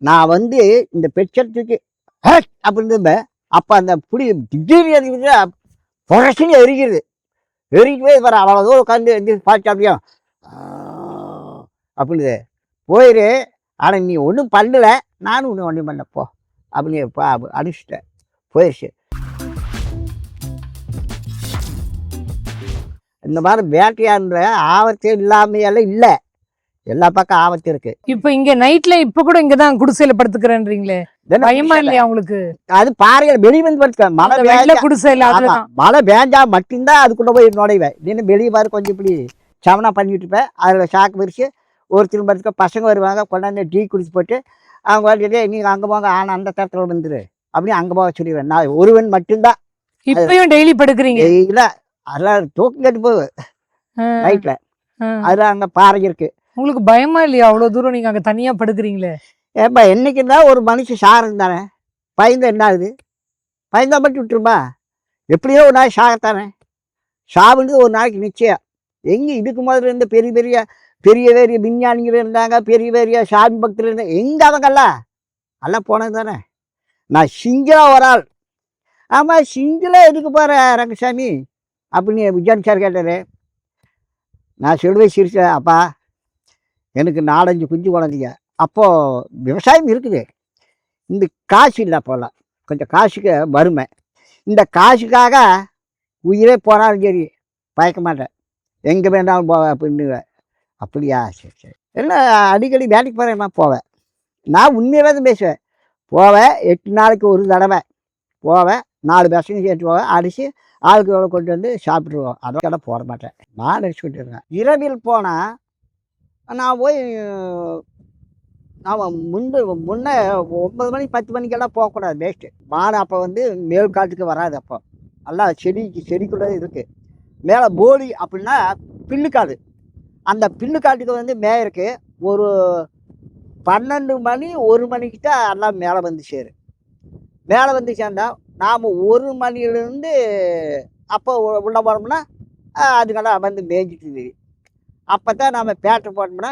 நான் வந்து இந்த பெட்ஷர்ட்டுக்கு அப்படின்னு அப்போ அந்த புடி திடீர்னு எரிக்குது, புரட்சின்னு எரிக்கிறது. எரிக்கவே வர அவ்வளோ தூரம் உட்காந்து எந்திரிச்சு பார்த்து அப்படியே அப்படின்னு போயிரு. ஆனால் நீ ஒன்றும் பண்ணல, நானும் ஒன்றும் பண்ணப்போ அப்படின்னு அனுப்பிச்சிட்டேன். போயிடுச்சு. இந்த மாதிரி வேட்டையாடுற ஆபத்து இல்லாமையெல்லாம் இல்லை. எல்லா பக்கம் ஆபத்து இருக்கு. இப்ப இங்க நைட்ல இப்ப கூட இங்கதான் குடிசையில படுத்துக்கிறேன்றீங்களே, பயமா இல்லையா உங்களுக்கு? அது பாருங்க, வெளியே வந்து படுத்துக்க. மழை வெள்ள குடிசைல மழை பேஞ்சா மட்டும்தான் அதுக்குள்ள போய் நுழைவேன். இன்னும் வெளியே பாரு கொஞ்சம் இப்படி சமனா பண்ணிட்டு இருப்பேன். அதில் சாக்கு பிரிச்சு ஒருத்தர் படுத்துக்க. பசங்க வருவாங்க, கொண்டாந்து டீ குடிச்சு போட்டு அவங்க வந்துட்டு நீங்கள் அங்கே போங்க, ஆனால் அந்த தரத்துல வந்துரு அப்படின்னு அங்கே போக சொல்லிடுவேன். நான் ஒருவன் மட்டும்தான். இப்பயும் டெய்லி படுக்கிறீங்க? இல்லை, அதெல்லாம் தூக்கம் கட்டு போகுது நைட்ல. அதெல்லாம் அங்கே பாறை இருக்கு. உங்களுக்கு பயமா இல்லையா அவ்வளவு தூரம் நீங்க அங்க தனியா படுக்கிறீங்களே? ஏப்பா என்னைக்கு இருந்தால் ஒரு மனுஷன் சாரம் தானே. பயந்தா என்ன ஆகுது? பயந்தா மட்டும் விட்டுருமா? எப்படியோ ஒரு நாள் சாகத்தானே. சாவுன்றது ஒரு நாளைக்கு நிச்சயம். எங்கே இதுக்கு முதல்ல இருந்து பெரிய பெரிய பெரிய பெரிய விஞ்ஞானிகள் இருந்தாங்க, பெரிய பெரிய சாமி பக்தர்கள் இருந்தாங்க. எங்கே அவங்கெல்லாம் எல்லாம் போனது தானே. நான் சிங்கிளா ஒரு ஆள். ஆமாம், சிங்கிளா எதுக்கு போகிற ரங்கசாமி அப்படின்னு விஜயன் சார் கேட்டார். நான் சொல்லுவேன் சிரிச்சேன், அப்பா எனக்கு 4-5 குஞ்சு குழந்தைங்க. அப்போது விவசாயம் இருக்குது. இந்த காசு இல்லை. அப்போல்லாம் கொஞ்சம் காசுக்கு வறுமை. இந்த காசுக்காக உயிரே போனாலும் சரி பயக்க மாட்டேன். எங்கே வேண்டாலும் போவேன் அப்படின்னுவேன். அப்படியா, சரி சரி. எல்லாம் அடிக்கடி வேலைக்கு போகிறேன்னா போவேன். நான் உண்மையாகவே தான் பேசுவேன். போவேன் 8 நாளைக்கு ஒரு தடவை போவேன். 4 பசங்க சேர்த்து போவேன். அடித்து ஆளுக்கு எவ்வளோ கொண்டு வந்து சாப்பிட்ருவோம். அதெல்லாம் போட மாட்டேன். நான் அடிச்சு விட்டுருவேன். இரவில் போனால் நான் போய் நான் முன்னே 9 மணி 10 மணிக்கெல்லாம் போகக்கூடாது, வேஸ்ட்டு. மாடு அப்போ வந்து மேல் காட்டுக்கு வராது. அப்போ நல்லா செடிக்குள்ளே இருக்குது. மேலே போலி அப்படின்னா பில்லுக்காடு. அந்த பில்லுக்காட்டுக்கு வந்து மேயருக்கு ஒரு 12 மணி 1 மணிக்கிட்ட எல்லாம் மேலே வந்து சேரும். மேலே வந்து சேர்ந்தால் நாம் 1 மணிலேருந்து அப்போ உள்ளே போனோம்னா அதுக்கெல்லாம் வந்து மேய்ஞ்சிட்டு இருக்குது. அப்போ தான் நம்ம பேட்டை போட்டோம்னா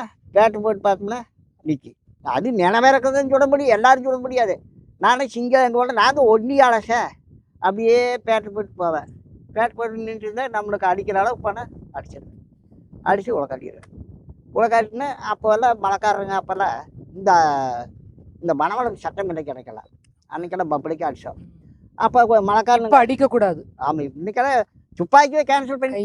போட்டு பார்த்தோம்னா நிற்கி. அது நினைவிறக்குதுன்னு சொல்ல முடியும், எல்லாரும் சொல்ல முடியாது. நானும் சிங்கம் எங்களோட நாங்கள் ஒன்றியால சார் அப்படியே பேட்டை போட்டு போவேன். பேட்டை போட்டு நின்றுட்டு இருந்தால் நம்மளுக்கு அடிக்கிற அளவு போனால் அடிச்சிடுவேன். அடித்து உலக்காட்டிடுவேன். உலக்காட்டினா அப்போல்லாம் மழைக்காரங்க அப்போல்லாம் இந்த மணவளம் சட்டம் கிடைக்கல. அன்றைக்கெல்லாம் பப்ளிக்காக அடித்தோம். அப்போ மழைக்காரங்க அடிக்கக்கூடாது. ஆமாம், இன்னைக்கெல்லாம் துப்பாக்கியே கேன்சல் பண்ணி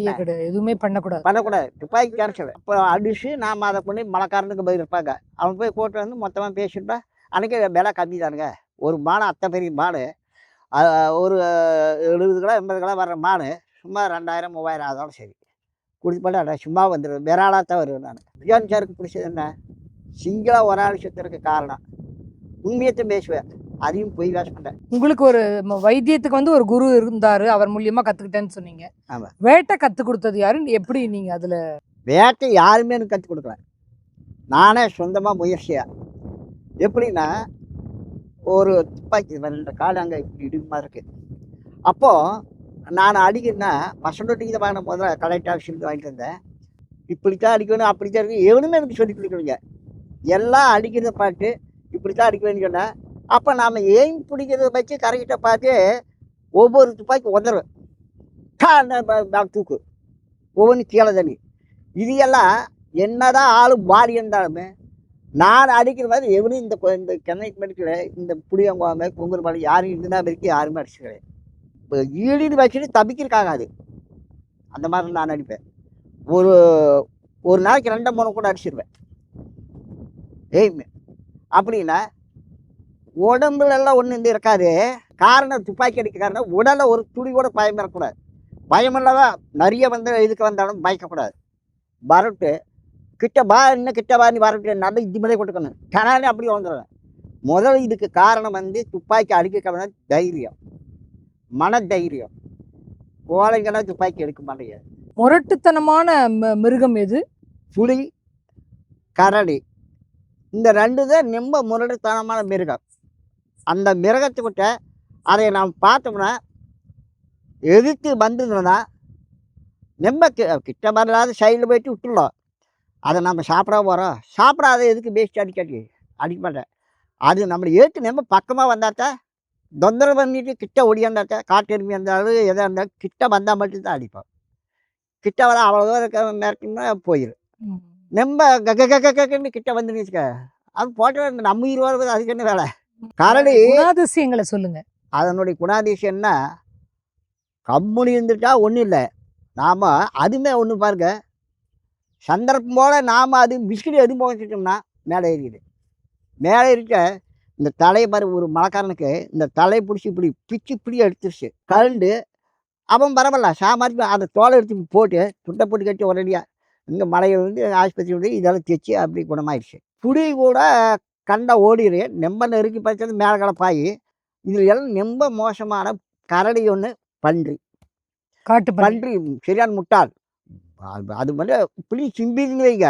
எதுவுமே பண்ணக்கூடாது. துப்பாக்கி கேன்சல். இப்போ அடிச்சு நாம் அதை பண்ணி மழைக்காரனுக்கு பதில் இருப்பாங்க. அவன் போய் கூட்டு வந்து மொத்தமாக பேசிட்டா அன்றைக்கி விலை கம்மி தானுங்க. ஒரு மாடு அத்தை பெரிய மாடு, ஒரு 70 கிலோ 80 கிலோ வர்ற மாடு சும்மா 2000 3000 அதோட சரி குடிச்சு போட்டு சும்மா வந்துடுவேன். விராளாக தான் வருவேன். நான் விஜயன் சாருக்கு பிடிச்சது என்ன, சிங்கிளாக ஒரு ஆள் சுற்றுறதுக்கு காரணம் உண்மையத்தையும் பேசுவேன், அதையும் போய் பேச மாட்டேன். உங்களுக்கு ஒரு வைத்தியத்துக்கு வந்து ஒரு குரு இருந்தாரு, அவர் மூலியமா கத்துக்கிட்டேன்னு சொன்னீங்க. ஆமா. வேட்டை கத்து கொடுத்தது யாருன்னு எப்படி நீங்க அதுல? வேட்டை யாருமே எனக்கு கற்றுக் கொடுக்கல, நானே சொந்தமாக முயற்சியா. எப்படின்னா ஒரு துப்பாக்கி 2 காடு அங்கே இப்படி இடுமா இருக்கு. அப்போது நான் அடிக்கிறேன்னா பசண்டோட்டிக்கு தான் வாங்கின முதல்ல கலெக்டர் ஆஃபீஸ்லேருந்து வாங்கிட்டு வந்தேன். இப்படித்தான் அடிக்கணும் அப்படித்தான் இருக்கு, எவனுமே எனக்கு சொல்லி கொடுக்கணுங்க. எல்லாம் அடிக்கிறத பார்த்து இப்படித்தான் அடிக்க வேணும்னு சொன்னேன். அப்போ நாம் எய்ம் பிடிக்கிறத வச்சு கரெக்டாக பார்த்து ஒவ்வொரு துப்பாக்கி உதறுவேன். தூக்கு ஒவ்வொன்று கீழே தண்ணி. இது எல்லாம் என்னதான் ஆளு பாடி இருந்தாலுமே நான் அடிக்கிற மாதிரி எவனும் இந்த சென்னை மெடிக்கல இந்த புளியங்குவாங்க பொங்கல் மலை யாரும் இருந்தா வரைக்கும் யாருமே அடிச்சு கிடையாது. இப்போ ஈடுன்னு வச்சுட்டு தப்பிக்கிறக்காகாது. அந்த மாதிரி நான் அடிப்பேன். ஒரு நாளைக்கு 2-3 கூட அடிச்சிருவேன் எய்ம். அப்படின்னா உடம்புல எல்லாம் ஒன்றும் இருக்காது. காரணம் துப்பாக்கி அடிக்க காரணம் உடலை ஒரு துளி கூட பயம் வரக்கூடாது. பயமில்லதான் நிறைய வந்து இதுக்கு வந்தாலும் பயக்கக்கூடாது. வரட்டு கிட்ட பா, இன்னும் கிட்ட பா, நீ வரட்டு நல்ல இது மாதிரி கொடுக்கணும் கனாலே அப்படி வந்துடுவேன். முதல்ல இதுக்கு காரணம் வந்து துப்பாக்கி அடிக்க தைரியம், மன தைரியம். கோழைங்கெல்லாம் துப்பாக்கி எடுக்க மாட்டேங்குது. முரட்டுத்தனமான மிருகம் எது? புலி, கரடி, இந்த 2 தான் ரொம்ப முரட்டுத்தனமான மிருகம். அந்த மிருகத்துக்கிட்ட அதை நாம் பார்த்தோம்னா எதிர்த்து வந்துருந்தோம்னா ரொம்ப கிட்ட வரலாத சைடில் போயிட்டு விட்டுடலாம். அதை நம்ம சாப்பிட போகிறோம், சாப்பிடாத எதுக்கு பேஸ்ட் அடிக்க மாட்டேன். அது நம்மளை ஏற்று நம்ம பக்கமாக வந்தாத்தா தொந்தரவு பண்ணிட்டு கிட்ட ஒடியாந்தாத்தா காட்டு எருமையாக இருந்தாலும் எதாக இருந்தாலும் கிட்ட வந்தால் மட்டும்தான் அடிப்போம். கிட்ட வர அவ்வளோ தூரம் மிரட்டினா போயிடும். ம். நம்ம கன்னு கிட்ட வந்து வச்சுக்க அது போட்டு நம்ம உயிர் வருவது அதுக்கு என்ன வேலை. கரடி குணாதிசயங்களை சொல்லுங்க. அதனுடைய குணாதிசயம்னா கம்முனி இருந்துட்டா ஒன்றும் இல்லை. நாம் அதுவுமே ஒன்று பாருங்க, சந்தர்ப்பம் போல் நாம் அது பிஸ்கட் எதுவும் போச்சுட்டோம்னா மேலே ஏறிடுது. மேலே இருக்க இந்த தலையை பாரு, ஒரு மழைக்காரனுக்கு இந்த தலையை பிடிச்சி இப்படி பிச்சு இப்படி எடுத்துருச்சு கரண்டு. அவன் பரவாயில்ல சாமாரி அந்த தோலை எடுத்து போட்டு துட்டை போட்டு கட்டி உடனடியாக இங்கே மலையை வந்து ஆஸ்பத்திரி வந்து இதெல்லாம் தைச்சி அப்படி குணமாயிடுச்சு. புடி கூட கண்ட ஓடிடு நெம்ப நெருக்கி பறிச்சது மேலே கலப்பாயி. இதில் எல்லாம் ரொம்ப மோசமான கரடி ஒன்று பன்றி. காட்டு பன்றி சரியான முட்டாள். அது வந்து இப்படி சிம்பின்னு வைங்க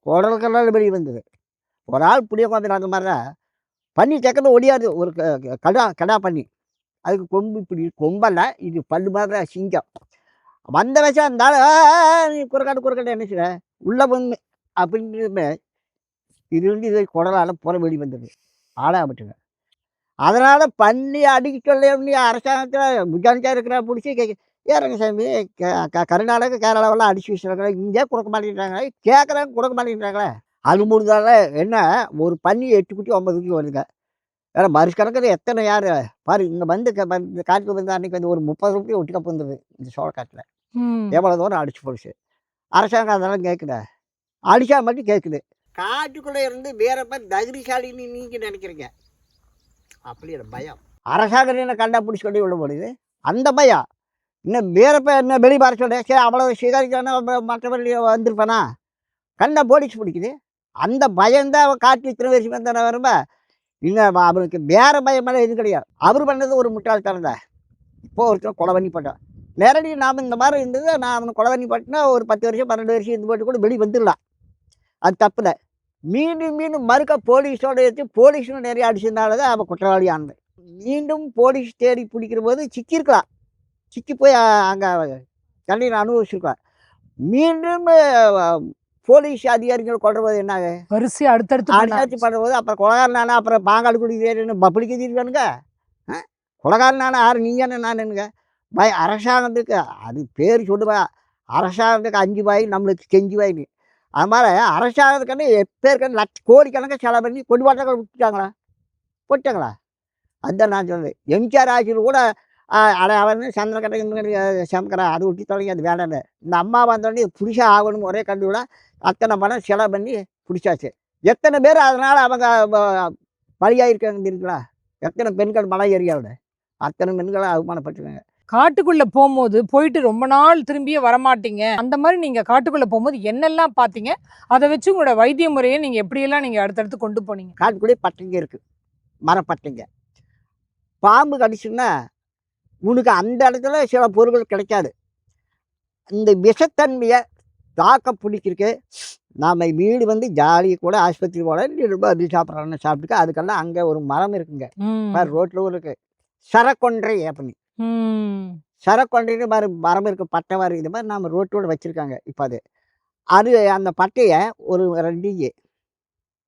குடல் கடல் வெளியே வந்தது. ஒரு ஆள் புளிய உட்காந்து அந்த மாதிரி தான் பண்ணி டக்குன்னு ஒடியாது. ஒரு கடா பண்ணி அதுக்கு கொம்பு இப்படி கொம்பல்ல, இது பல்லு மாதிரி தான் சிங்கம். வந்த வச்சா இருந்தாலும் நீ குறுக்காட்டு என்ன செய்ய உள்ளே வந்து அப்படின்னு இது வந்து இது குடலால் புற வெளி வந்தது ஆளாகப்பட்டுங்க. அதனால் பண்ணி அடிக்க சொல்லி அரசாங்கத்தில் முஜானிக்கா இருக்கிற பிடிச்சி ஏறங்க சாமி கர்நாடகா கேரளாவெல்லாம் அடிச்சு வச்சுருக்காங்க, இங்கே கொடுக்க மாட்டேங்கிறாங்க, கேட்குறாங்க கொடுக்க மாட்டேங்கிறாங்களே. அது முடிஞ்சால என்ன ஒரு பண்ணி 8 குட்டி 9 குட்டி வருதுங்க. வேறு மறுக்கணக்கில் எத்தனை யார் பாரு இங்கே வந்து இந்த காட்டுக்கு வந்து அன்றைக்கி வந்து ஒரு 30 குட்டி ஒட்டுக்க போந்தது இந்த சோளக்காட்டில். எவ்வளோ தூரம் அடிச்சு போடுச்சு. அரசாங்கம் அதெல்லாம் கேட்குத, அடித்தா மட்டும் கேட்குது. காட்டுக்குள்ளே இருந்து வேற மாதிரி தைரியசாலின்னு நீங்கள் நினைக்கிறீங்க. அப்படி ஒரு பயம் அரசாங்கம் என்ன கண்டா பிடிச்சி கொண்டு விட போடுது. அந்த பயம் இன்னும் வேற என்ன வெளியே வர சொல்ல சரி அவ்வளோ சிகாரிக்கான மற்றபடி வந்திருப்பானா கண்டா போலீஸ் பிடிக்குது. அந்த பயம்தான் அவன் காட்டு இத்தனை வருஷம் வந்தான வரும்ப. இன்னும் அவனுக்கு வேற பயமெல்லாம் எதுவும் கிடையாது. அவர் பண்ணது ஒரு முட்டாள்தனம் தான். இப்போது ஒருத்தர் கொலை பண்ணி போட்டான். நேரடி நாம் இந்த மாதிரி இருந்தது நான் அவனை கொலை பண்ணி போட்டேன்னா ஒரு 10 வருஷம் 12 வருஷம் இருந்து போட்டு கூட வெளியே வந்துடலாம். அது தப்புல மீண்டும் மறுக்க போலீஸோட எடுத்து போலீஸும் நிறைய அடிச்சதுனால தான் அவன் குற்றவாளி ஆனது. மீண்டும் போலீஸ் தேடி பிடிக்கிற போது சிக்கியிருக்கலாம். சிக்கி போய் அங்கே தண்ணீர் அனுபவிச்சிருக்கலாம். மீண்டும் போலீஸ் அதிகாரிகள் கொள்றது என்ன வரிசை அடுத்தடுத்து பண்ணும்போது அப்புறம் கொலகாரனானா அப்புறம் பாங்காடு குடிக்கிறேன்னு பப்ளிக்கு தீர்வானுங்க. கொலகாரனானா யார் நீங்க நானுங்க அரசாங்கத்துக்கு அது பேர் சொல்லுவா. அரசாங்கத்துக்கு 5 ரூபாய் நம்மளுக்கு செஞ்சு ரூபாய்ன்னு. அது மாதிரி அரசாங்கத்துக்கான எப்பேருக்கான கோடிக்கணக்காக செலவு பண்ணி கொண்டு போட்டாங்க போட்டாங்களா. அதுதான் நான் சொல்றது. எம்ஜிஆர் ஆட்சியில் கூட அவன் சந்திரகட்டை சமக்கரா அது விட்டு தொடங்கி அது வேண்டாம். இந்த அம்மா வந்தோடனே பிடிச்சா ஆகணும் ஒரே கண்டு விட அத்தனை பணம் செலவு பண்ணி பிடிச்சாச்சு. எத்தனை பேர் அதனால் அவங்க பலியாயிருக்காங்க தெரியுங்களா. எத்தனை பெண்கள் மலை ஏரியாவோட அத்தனை பெண்களை அவமானப்பட்டுருக்காங்க. காட்டுக்குள்ள போகும்போது போயிட்டு ரொம்ப நாள் திரும்பியே வரமாட்டீங்க. அந்த மாதிரி நீங்க காட்டுக்குள்ள போகும்போது என்னெல்லாம் பார்த்தீங்க? அதை வச்சு உங்களோட வைத்திய முறையை நீங்க எப்படியெல்லாம் நீங்க அடுத்தடுத்து கொண்டு போனீங்க? காட்டுக்குள்ளே பட்டைங்க இருக்கு, மரப்பட்டைங்க. பாம்பு கடிச்சுன்னா உனக்கு அந்த இடத்துல சில பொருட்கள் கிடைக்காது. இந்த விஷத்தன்மையை தாக்க பிடிக்கிறதுக்கு நாம் வீடு வந்து ஜாலியாக கூட ஆஸ்பத்திரி போட அது சாப்பிட்றோன்னு சாப்பிட்டுக்க. அதுக்கெல்லாம் அங்கே ஒரு மரம் இருக்குங்க, ரோட்டில் இருக்கு, சரக்கொன்றை அப்படின்னு. சரக்கொன்றைன்னு மரம் இருக்கு, பட்டை மாதிரி இது மாதிரி நாம் ரோட்டோட வச்சுருக்காங்க. இப்போ அது அந்த பட்டையை ஒரு 2 இஞ்சி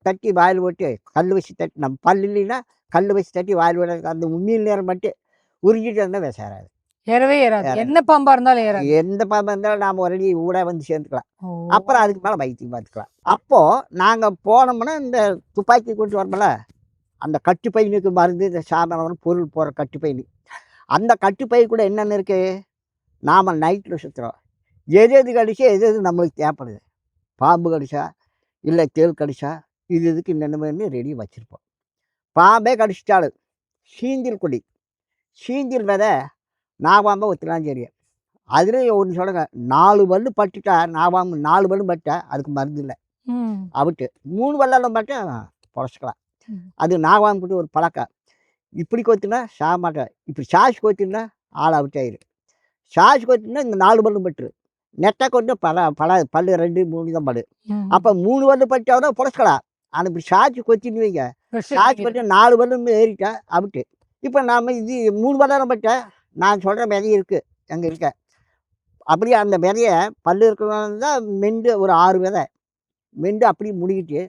தட்டி வாயில் போட்டு கல் வச்சு தட்டி, நம்ம பல் இல்லைன்னா கல் வச்சு தட்டி வாயில் விட அந்த உண்மையில் நேரம் மட்டும் உறிஞ்சிட்டு இருந்தால் சேராது. ஏறவே ஏறாது. என்ன பாம்பா இருந்தாலும் ஏறாது. எந்த பாம்பா இருந்தாலும் நாம் ஒரு அடி ஊட வந்து சேர்ந்துக்கலாம். அப்புறம் அதுக்கு மேலே வைத்தியம் பார்த்துக்கலாம். அப்போது நாங்கள் போனோம்னா இந்த துப்பாக்கி கொண்டு வரோம்ல, அந்த கட்டுப்பைனுக்கு மருந்து இந்த சாதாரண பொருள் போகிற கட்டுப்பைனு, அந்த கட்டுப்பை கூட என்னென்ன இருக்குது. நாம் நைட்டில் சுற்றுறோம், எது கடிச்சா எது நம்மளுக்கு தேவைப்படுது. பாம்பு கடிச்சா இல்லை தேள் கடிச்சா இதுக்கு என்னென்ன ரெடி வச்சுருப்போம். பாம்பே கடிச்சிட்டாலும் சீந்தில் கொடி, சீந்தில் விதை நாவாம்ப ஒத்துலாம் தெரியும். அதுலேயும் ஒன்று சொல்லுங்க, 4 பல்லு பட்டுட்டா நாவாம்பு 4 பல்லு பட்டா அதுக்கு மருந்து இல்லை அவுட்டு. 3 பல்லெல்லாம் பட்டா பொழைச்சிக்கலாம். அது நாவாம்புட்டு ஒரு பழக்கம். இப்படி கொத்துனா சாக மாட்டேன், இப்படி சாசி கொத்தினா ஆள் அவுட் ஆயிரு. சாசி கொத்தினா இந்த 4 பல்லு பட்டுரு. நெட்டை கொண்டு பல்லு 2 3 தான் பல்லு. அப்போ 3 பல்லு பட்டாதான் பொழைச்சிக்கலாம். ஆனால் இப்படி சாச்சி கொத்தின்னு வைங்க, சாச்சி கொத்தி 4 பல்லு ஏறிட்டா அவுட்டு. இப்போ நாம் இது 3 பல்லெல்லாம் பட்டா நான் சொல்கிற விதை இருக்குது அங்கே இருக்க. அப்படியே அந்த விதையை பல்லு இருக்கிறவங்க தான் மெண்டு ஒரு 6 விதை மெண்டு அப்படியே முடிக்கிட்டு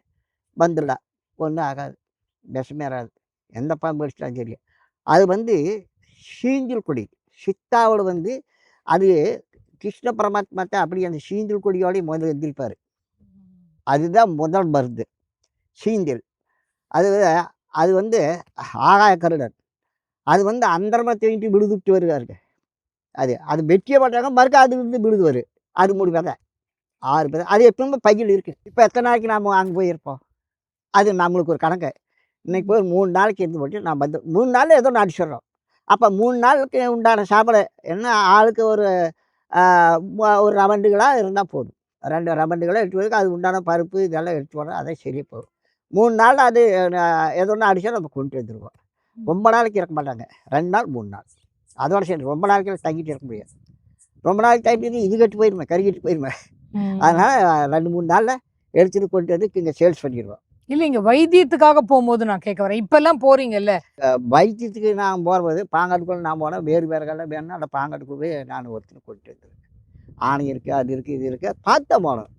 வந்துடலாம், ஒன்றும் ஆகாது. விஷமே வராது. எந்த பாம்பு கடிச்சிட்டாலும் சரி. அது வந்து சீந்தில் கொடி. சித்தாவுல வந்து அது கிருஷ்ண பரமாத்மா தான் அப்படி அந்த சீந்தில் கொடியோடய முதல்ல எந்திரிப்பாரு. அதுதான் முதல் மருந்து. சீந்தில். அது அது வந்து ஆகாய கருடன். அது வந்து அந்தரமா தூக்கிட்டு விழுதுட்டு வருவாருங்க. அது வெட்டிய மாட்டாங்க. மறுக்க அதுலருந்து விழுது வரும். அது 3 விதை. 6 விதை. அது எப்பவுமே பையில இருக்கு. இப்ப எத்தன நாளைக்கு நாம அங்க போயிருப்போம்? அது நம்மளுக்கு ஒரு கணக்கு. இன்னைக்கு போய் 3 நாளைக்கு இருந்து போட்டு நான் வந்து 3 நாள்ல ஏதோ ஒண்ணு அடிச்சிடுறோம். அப்ப 3 நாளுக்கு உண்டான சாப்பாடு என்ன ஆளுக்கு ஒரு ஆ ஒரு ரவண்டுகளா இருந்தா போதும். 2 ரவண்டுகளா எடுத்து வரதுக்கு அது உண்டான பருப்பு இதெல்லாம் எடுத்து வரோம். அதே சரியா போகும். 3 நாள்ல அது ஏதோ ஒண்ணு அடிச்சா நம்ம கொண்டு வந்துருவோம். ரொம்ப நாளைக்கு இருக்க மாட்டாங்க. 2 நாள், 3 நாள். அதோட சரி. ரொம்ப நாளைக்கு தங்கிட்டு இருக்க முடியாது. ரொம்ப நாளைக்கு தங்கிட்டு இது கெட்டு போயிருமே, கறி கெட்டு போயிருமே. அதனால 2, 3 நாள்ல எடுத்துட்டு கொண்டு வந்து இங்க சேல்ஸ் பண்ணிருவோம். இல்லைங்க, வைத்தியத்துக்காக போம்போது நான் கேட்க வரேன். இப்பல்லாம் போறீங்கல்ல. வைத்தியத்துக்கு நான் போறது பாங்காட்டுக்குள்ள நான் போனா வேறு வேறுகள்லாம் வேணும்னா அந்த பாங்காட்டுக்குள்ள போய் நான் ஒருத்தனை கொண்டு வந்துருவேன். ஆணை இருக்கு, அது இருக்கு, இது இருக்கு. பார்த்து தான் போகணும்.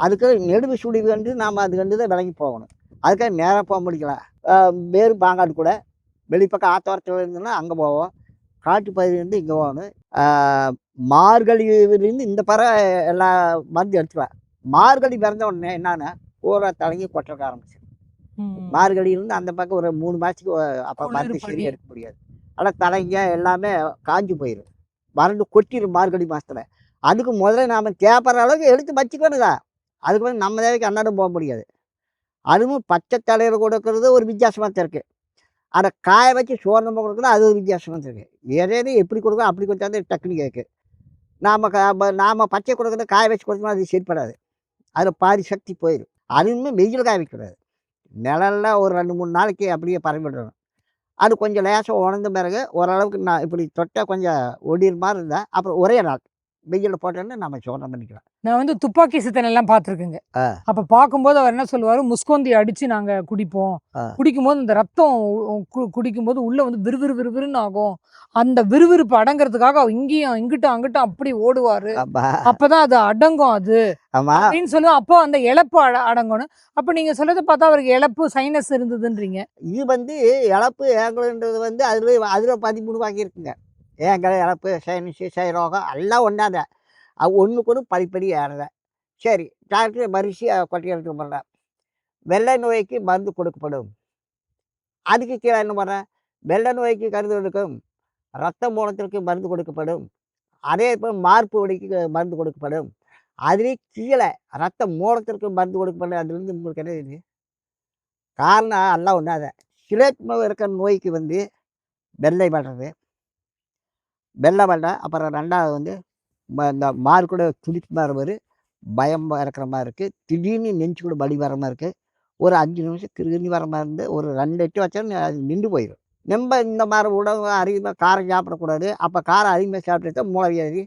அதுக்கு நெடுவு சுழிவு கண்டு நாம் அது கண்டு தான் விளங்கி போகணும். அதுக்காக நேராக போக முடிக்கலாம். வேறு பாங்காட்டு கூட வெளிப்பக்கம் ஆத்தோரத்தில் இருந்ததுன்னா அங்கே போவோம். காட்டு பகுதியிலேருந்து இங்கே போகணும். மார்கழியிலேருந்து இந்த பற எல்லா மருந்து எடுத்துக்கலாம். மார்கழி பிறந்த உடனே என்னன்னா பூரா தலைங்கி கொட்டக்க ஆரம்பிச்சிடும். மார்கழியிலேருந்து அந்த பக்கம் ஒரு 3 மாதத்துக்கு அப்போ மருந்து சரி எடுக்க முடியாது. ஆனால் தலைங்க எல்லாமே காஞ்சி போயிடும். வறண்டு கொட்டிடும் மார்கழி மாதத்தில். அதுக்கு முதல்ல நாம் தேப்படுற அளவுக்கு எடுத்து வச்சுக்கணுதா. அதுக்கு வந்து நம்ம தேவைக்கு அன்னாடம் போக முடியாது. அதுவும் பச்சை தலையில் கொடுக்கறது ஒரு வித்தியாசமாக தான் இருக்குது. அதை காய வச்சு சோர்ணமாக கொடுக்குறது அது ஒரு வித்தியாசமாக இருக்குது. எதையும் எப்படி கொடுக்கணும் அப்படி கொடுத்தா டக்குனு கேட்கு. நாம் பச்சை கொடுக்குறத காய வச்சு கொடுத்தோம்னா அது சரிப்படாது. அதில் பாதி சக்தி போயிடும். அதுவுமே வெயில் காய வைக்கக்கூடாது. நிழல்ல ஒரு 2, 3 நாளைக்கு அப்படியே பரவி விடணும். அது கொஞ்சம் லேசாக உணர்ந்த பிறகு ஓரளவுக்கு நான் இப்படி தொட்டால் கொஞ்சம் ஒடிகிற மாதிரி இருந்தால் அப்புறம் ஒரே நாள் வெயிலில் போட்டோன்னா நம்ம சோர்ணம் பண்ணிக்கலாம். நான் வந்து துப்பாக்கி சித்தன் எல்லாம் பார்த்துருக்கேங்க. அப்ப பார்க்கும்போது அவர் என்ன சொல்லுவாரு, முஸ்கொந்தி அடிச்சு நாங்க குடிப்போம். குடிக்கும்போது இந்த ரத்தம் குடிக்கும்போது உள்ள வந்து விறுவிறு விறுவிறுன்னு ஆகும். அந்த விறுவிறுப்பு அடங்குறதுக்காக இங்கேயும் இங்கிட்டும் அங்கிட்டும் அப்படி ஓடுவாரு. அப்பதான் அது அடங்கும் அது அப்படின்னு சொல்லுவோம். அப்போ அந்த இழப்பு அடங்கணும். அப்ப நீங்க சொல்றதை பார்த்தா அவருக்கு இழப்பு சைனஸ் இருந்ததுன்றீங்க. இது வந்து இழப்பு ஏங்கல்ன்றது வந்து அதுல 13 வகை இருக்குங்க. ஏங்கல், இழப்பு, சைனஸு, சைரோகம் எல்லாம் ஒன்றாத. அது ஒன்றுக்கு ஒன்று படிப்படி ஏறத. சரி, டாக்டர் வரிசையாக கொட்டையெடுத்து பண்ணுறேன். வெள்ளை நோய்க்கு மருந்து கொடுக்கப்படும். அதுக்கு கீழே என்ன பண்ணுறேன், வெள்ளை நோய்க்கு கருது எடுக்கும், ரத்த மூலத்திற்கு மருந்து கொடுக்கப்படும். அதே போல் மார்பு வலிக்கு மருந்து கொடுக்கப்படும். அதுலேயே கீழே ரத்த மூலத்திற்கு மருந்து கொடுக்கப்படும். அதுலேருந்து உங்களுக்கு என்ன இது காரணம் எல்லாம் ஒன்றாத. சிலேத்மா இருக்கிற நோய்க்கு வந்து வெள்ளை வர்றது, வெள்ளை வல்ல. அப்புறம் 2வது வந்து இந்த மார்க்கூட துடிப்பு மாதிரி வரும், பயம் இருக்கிற மாதிரி இருக்குது. திடீர்னு நெஞ்சு கூட வலி வர மாதிரி இருக்குது. ஒரு 5 நிமிஷம் கிருமி வர மாதிரி இருந்து ஒரு 2 எட்டு வச்சா அது நின்று போயிடும். நம்ம இந்த மாதிரி உணவு அதிகமாக காரம் சாப்பிடக்கூடாது. அப்போ காரம் அதிகமாக சாப்பிட்டு மூளை வியாதி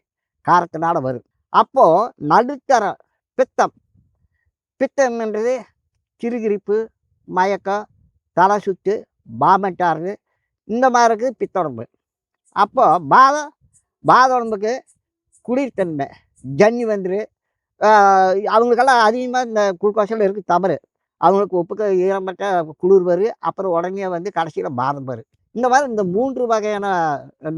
காரத்தினால வரும். அப்போது நடுத்தர பித்தம். பித்தம்ன்றது கிறுகிறுப்பு, மயக்கம், தலை சுத்து, பாமெட்டாரு இந்த மாதிரி இருக்குது பித்த உடம்பு. அப்போது பாத உடம்புக்கு குளிர்த்தன்மை ஜன்னி வந்துரு. அவங்களுக்கெல்லாம் அதிகமாக இந்த குளுக்கோஸில் இருக்குது தவறு. அவங்களுக்கு உப்புக்கு ஈரம்பட்ட குளிர் வரும். அப்புறம் உடனே வந்து கடைசியில் பாதம் வரும். இந்த மாதிரி இந்த 3 வகையான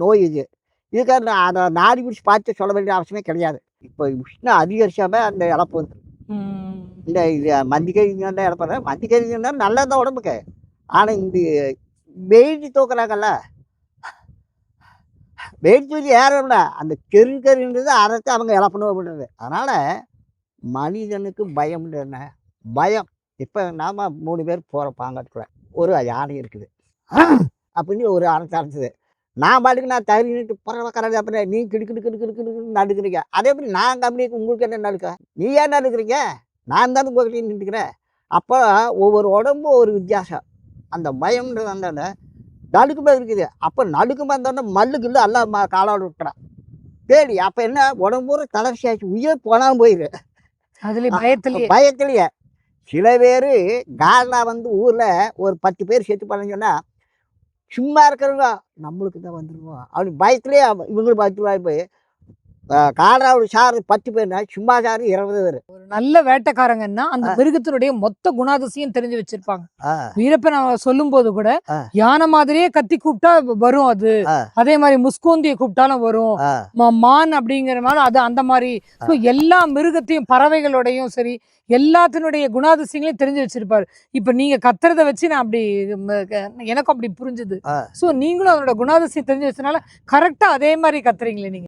நோய் இது. இதுக்காக நான் அதை நாடி பிடிச்சி பார்த்து சொல்ல வேண்டிய அவசியமே கிடையாது. இப்போ உஷ்ணம் அதிகரிச்சாமல் அந்த இழப்பு வந்து இந்த இது மந்திக்கறிங்க தான் இழப்ப. மந்திக்கறிங்கன்னா நல்லதான் உடம்புக்கு. ஆனால் இந்த வெயிட் தூக்குறாங்கல்ல, வெயிட் தூக்கி ஏறல அந்த கெருன்றது அரைத்து அவங்க இழப்பணும் அப்படின்றது. அதனால் மனிதனுக்கு பயம் என்ன பயம். இப்போ நாம் 3 பேர் போகிறோம் பாங்காட்டுக்குள்ள. ஒரு யானை இருக்குது அப்படின்னு ஒரு அரைச்சி அரைச்சது. நான் பாட்டுக்கு நான் தகுதிட்டு பரவாயில்ல அப்புறம் நீ கிடுக்கிட்டு நடுக்கிறீங்க. அதே எப்படி நான் கம்பெனிக்கு உங்களுக்கு என்ன நடுக்க? நீ ஏன் நடுக்கிறீங்க? நான் தானே உங்கள்கிட்ட நின்றுக்கிறேன். அப்போ ஒவ்வொரு உடம்பும் ஒரு வித்தியாசம். அந்த பயம்ன்றது அந்த நடுக்குமே இருக்குது. அப்போ நடுக்குமே இருந்தோடனே மல்லுக்கு இல்லை எல்லாம் காலாடு விட்டுறான் தேடி. அப்போ என்ன உடம்பு ஒரு தளர்ச்சி ஆச்சு. உயிர் போனாலும் போயிரு பயத்திலேயே. சில பேர் காலா வந்து ஊரில் ஒரு 10 பேர் செத்து பண்ண சொன்னால் சும்மா இருக்கிறவங்க நம்மளுக்கு தான் வந்துடுவோம் அப்படின்னு பயத்திலே இவங்களுக்கு 10 ரூபாய் போய் காடாவோட சார் 10 பேர்னா சும்மா சார் 20 பேர். ஒரு நல்ல வேட்டைக்காரங்கன்னா அந்த மிருகத்தினுடைய மொத்த குணாதிசயம் தெரிஞ்சு வச்சிருப்பாங்க. வீரப்பன் சொல்லும் போது கூட யானை மாதிரியே கத்தி கூப்பிட்டா வரும் அது, அதே மாதிரி முஸ்கோந்திய கூப்பிட்டாலும் வரும், மான் அப்படிங்கிற மாதிரி அது அந்த மாதிரி எல்லா மிருகத்தையும் பறவைகளோடையும் சரி எல்லாத்தினுடைய குணாதிசயங்களையும் தெரிஞ்சு வச்சிருப்பாரு. இப்ப நீங்க கத்துறத வச்சு நான் அப்படி எனக்கும் அப்படி புரிஞ்சுது. சோ நீங்களும் அதோட குணாதிசயம் தெரிஞ்சு வச்சனால கரெக்டா அதே மாதிரி கத்துறீங்களே நீங்க.